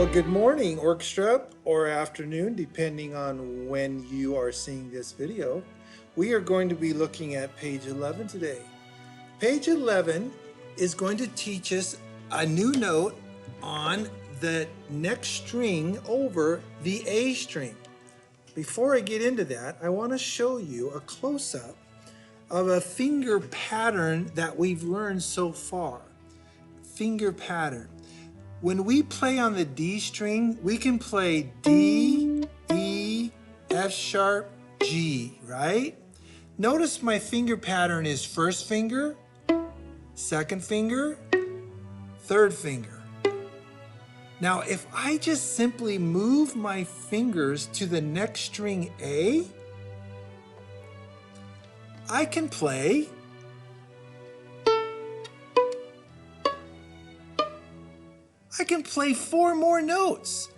Well, good morning, orchestra, or afternoon, depending on when you are seeing this video. We are going to be looking at page 11 today. Page 11 is going to teach us a new note on the next string over the A string. Before I get into that, I want to show you a close-up of a finger pattern that we've learned so far. Finger pattern. When we play on the D string, we can play D, E, F sharp, G, right? Notice my finger pattern is first finger, second finger, third finger. Now, if I just simply move my fingers to the next string A, I can play four more notes.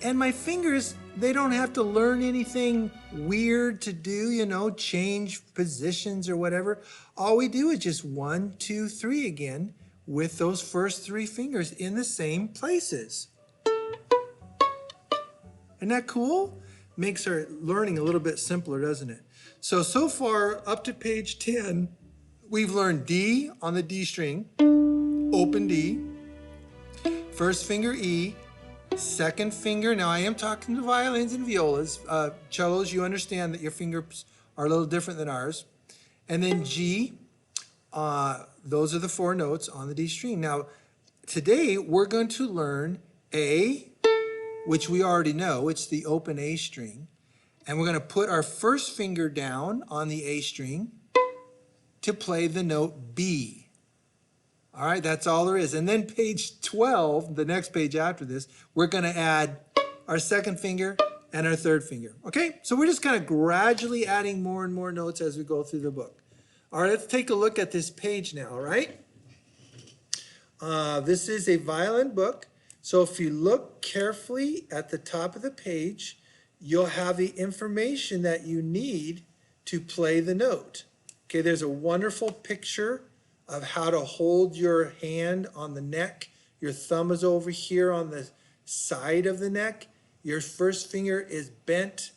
And my fingers, they don't have to learn anything weird to do, change positions or whatever. All we do is just 1, 2, 3 again with those first three fingers in the same places. Isn't that cool? Makes our learning a little bit simpler, doesn't it? So far, up to page 10, we've learned D on the D string, open D, first finger E, second finger. Now I am talking to violins and violas. Cellos, you understand that your fingers are a little different than ours. And then G, those are the four notes on the D string. Now, today we're going to learn A, which we already know, it's the open A string. And we're going to put our first finger down on the A string to play the note B. All right, that's all there is. And then page 12, the next page after this, we're going to add our second finger and our third finger. Okay, so we're just kind of gradually adding more and more notes as we go through the book. All right, let's take a look at this page now, all right? This is a violin book. So if you look carefully at the top of the page, you'll have the information that you need to play the note. Okay, there's a wonderful picture of how to hold your hand on the neck. Your thumb is over here on the side of the neck. Your first finger is bent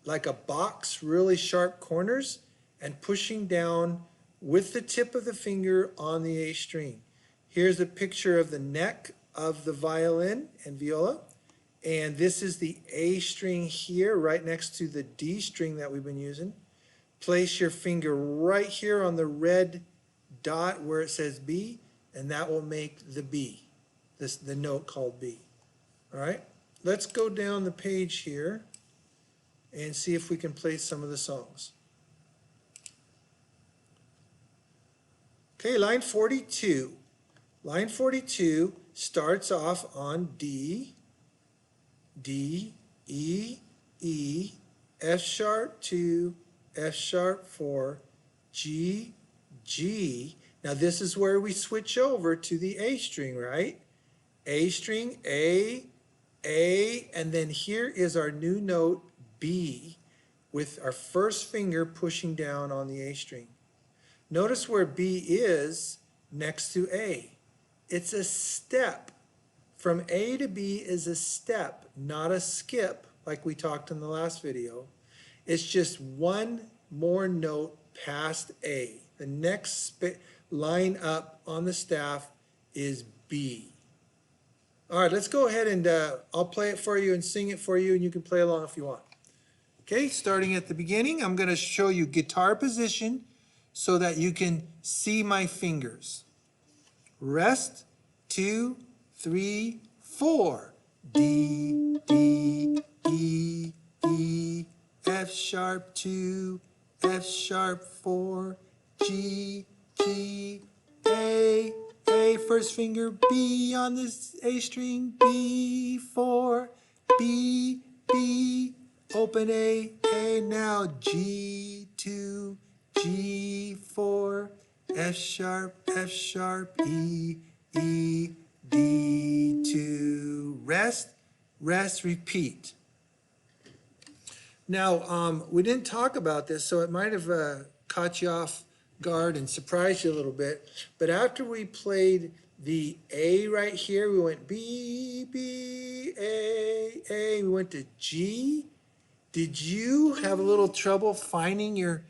like a box, really sharp corners, and pushing down with the tip of the finger on the A string. Here's a picture of the neck of the violin and viola. And this is the A string here, right next to the D string that we've been using. Place your finger right here on the red dot where it says B, and that will make the B, the note called B. All right, let's go down the page here and see if we can play some of the songs. Okay, line 42. Line 42 starts off on D, D, E, E, F sharp 2, F sharp 4, G, G. Now this is where we switch over to the A string, right? A string, A, and then here is our new note B with our first finger pushing down on the A string. Notice where B is next to A. It's a step. From A to B is a step, not a skip like we talked in the last video. It's just one more note past A. The next line up on the staff is B. All right, let's go ahead and I'll play it for you and sing it for you, and you can play along if you want. Okay, starting at the beginning, I'm going to show you guitar position so that you can see my fingers. Rest, 2, 3, 4. D, D, E, E, F sharp 2, F sharp 4, G, G, A, first finger B on this A string, B, 4, B, B, open A, now G, 2, G, 4, F sharp, E, E, D, 2, rest, repeat. Now, we didn't talk about this, so it might have caught you off guard and surprised you a little bit. But after we played the A right here. We went B, B, A. We went to G. Did you have a little trouble finding your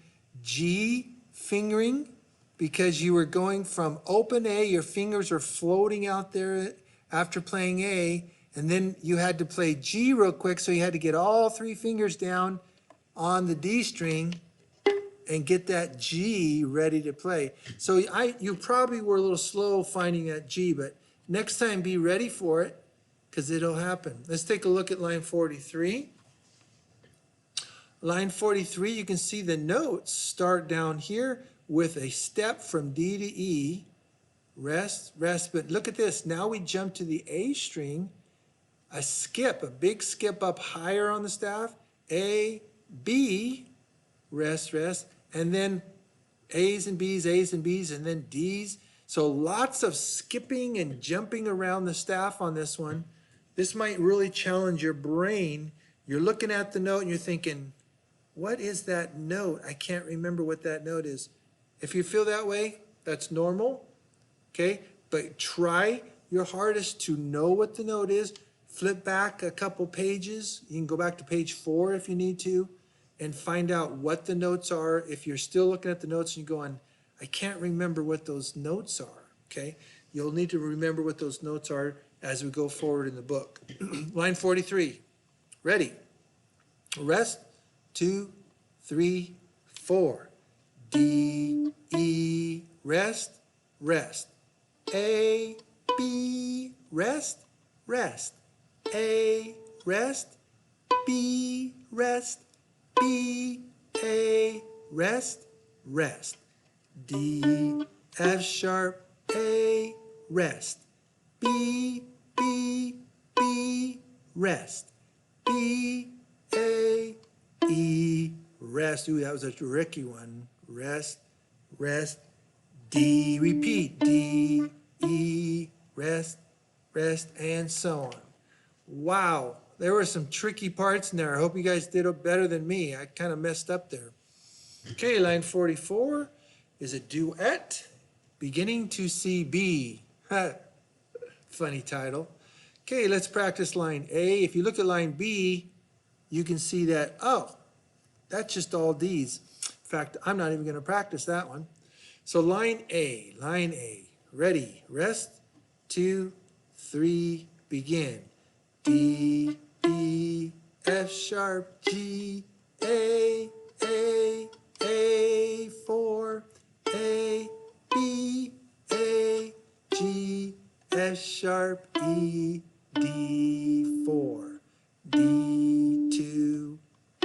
G fingering? Because you were going from open A, your fingers were floating out there after playing A, and then you had to play G real quick, so you had to get all three fingers down on the D string and get that G ready to play. So you probably were a little slow finding that G, but next time be ready for it, because it'll happen. Let's take a look at line 43. Line 43, you can see the notes start down here with a step from D to E, rest, rest, but look at this. Now we jump to the A string, a skip, a big skip up higher on the staff, A, B, rest, rest, and then A's and B's, and then D's. So lots of skipping and jumping around the staff on this one. This might really challenge your brain. You're looking at the note and you're thinking, what is that note? I can't remember what that note is. If you feel that way, that's normal, okay? But try your hardest to know what the note is. Flip back a couple pages. You can go back to page 4 if you need to and find out what the notes are. If you're still looking at the notes and you're going, I can't remember what those notes are, okay? You'll need to remember what those notes are as we go forward in the book. Line 43, ready, rest, 2, 3, 4. D, E, rest, rest. A, B, rest, rest. A, rest, B, rest, B, A, rest, rest. D, F sharp, A, rest. B, B, B, rest. B, A, E, rest. Ooh, that was a tricky one. Rest, rest. D, repeat. D, E, rest, rest, and so on. Wow, there were some tricky parts in there. I hope you guys did better than me. I kind of messed up there. Okay, line 44 is a duet, beginning to see B. Funny title. Okay, let's practice line A. If you look at line B, you can see that, oh, that's just all D's. In fact, I'm not even going to practice that one. So line A, ready, rest, 2, 3, begin. D, E, F sharp, G, A, 4, A, B, A, G, F sharp, E, D, 4, D, 2,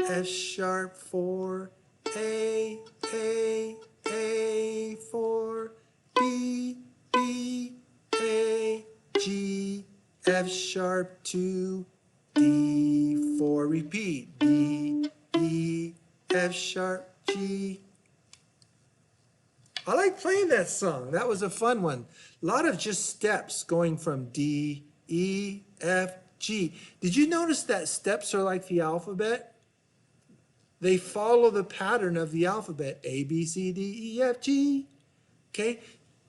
F sharp, 4, A, 4, B, B, A, G, F sharp, 2, D, 4, repeat, D, E, F sharp, G. I like playing that song. That was a fun one. A lot of just steps going from D, E, F, G. Did you notice that steps are like the alphabet? They follow the pattern of the alphabet, A, B, C, D, E, F, G. Okay?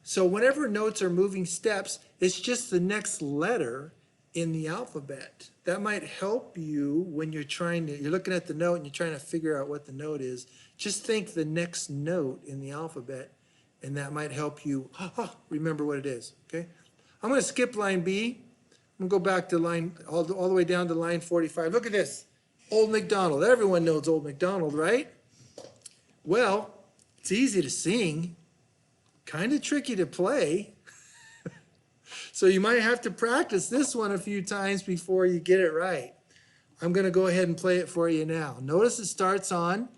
So whenever notes are moving steps, it's just the next letter in the alphabet. That might help you when you're looking at the note and you're trying to figure out what the note is. Just think the next note in the alphabet, and that might help you remember what it is, okay? I'm going to skip line B. I'm going to go back to line, all the way down to line 45. Look at this. Old MacDonald. Everyone knows Old MacDonald, right? Well, it's easy to sing, kind of tricky to play. So you might have to practice this one a few times before you get it right. I'm going to go ahead and play it for you now. Notice it starts on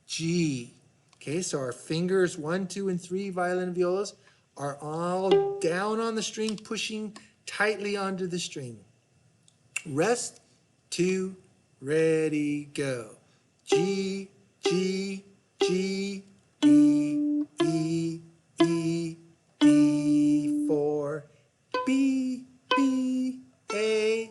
G. Okay, so our fingers 1, 2, and 3, violin and violas, are all down on the string, pushing tightly onto the string. Rest, 2, ready, go. G, G, G, E, E, E, D, 4, B, B, A,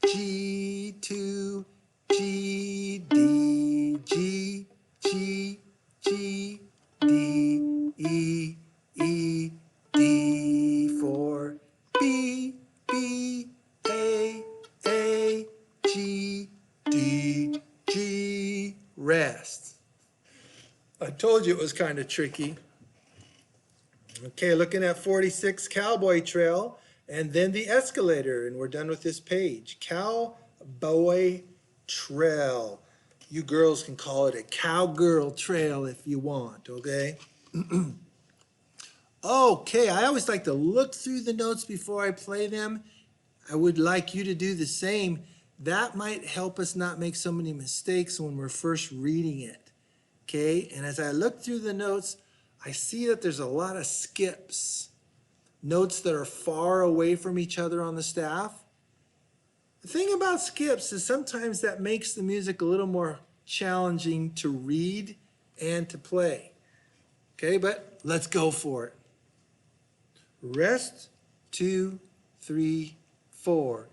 G, 2, G, D, G, G, G, D, E, E, D, told you it was kind of tricky. Okay, looking at 46, Cowboy Trail, and then the Escalator, and we're done with this page. Cowboy Trail. You girls can call it a cowgirl trail if you want, okay? Okay, I always like to look through the notes before I play them. I would like you to do the same. That might help us not make so many mistakes when we're first reading it. Okay, and as I look through the notes, I see that there's a lot of skips. Notes that are far away from each other on the staff. The thing about skips is sometimes that makes the music a little more challenging to read and to play. Okay, but let's go for it. Rest, 2, 3, 4.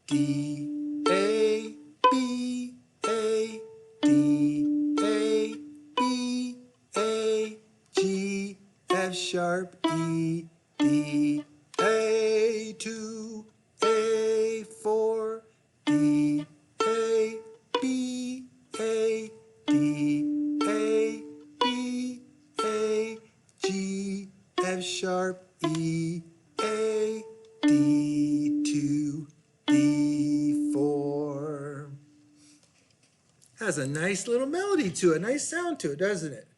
D, A, B, A, D, A, B, A, G, F sharp, E, D, A, 2, A, 4, D, A, B, A, D, A, B, A, G, F sharp, E, A, D, 2, D, 4. Has a nice little melody to it, nice sound to it, doesn't it?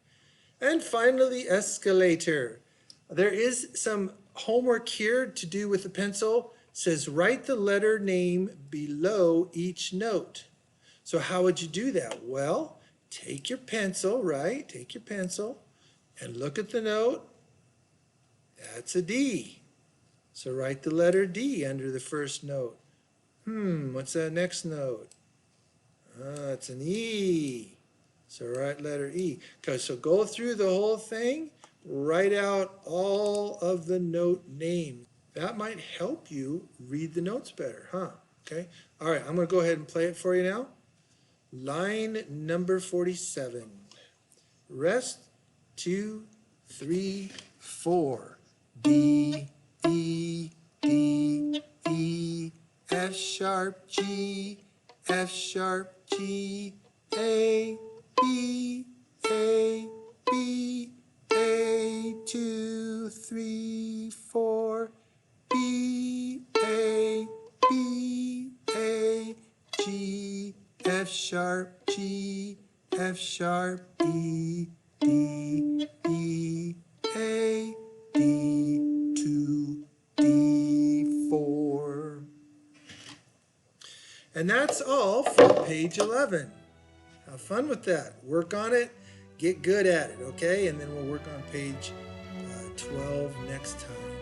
And finally, Escalator. There is some homework here to do with the pencil. It says write the letter name below each note. So how would you do that? Well, take your pencil, right? Take your pencil and look at the note. That's a D. So write the letter D under the first note. What's that next note? It's an E. So write letter E. So go through the whole thing, write out all of the note names. That might help you read the notes better, huh? Okay. All right, I'm going to go ahead and play it for you now. Line number 47. Rest, 2, 3, 4. D, E, D, E, F sharp, G, F sharp, G, A, B, A, B, A, 2, 3, 4, B, A, B, A, G, F sharp, G, F sharp, E, D, E, A, D, 2, D, 4. And that's all for page 11. Have fun with that. Work on it. Get good at it, okay? And then we'll work on page 12 next time.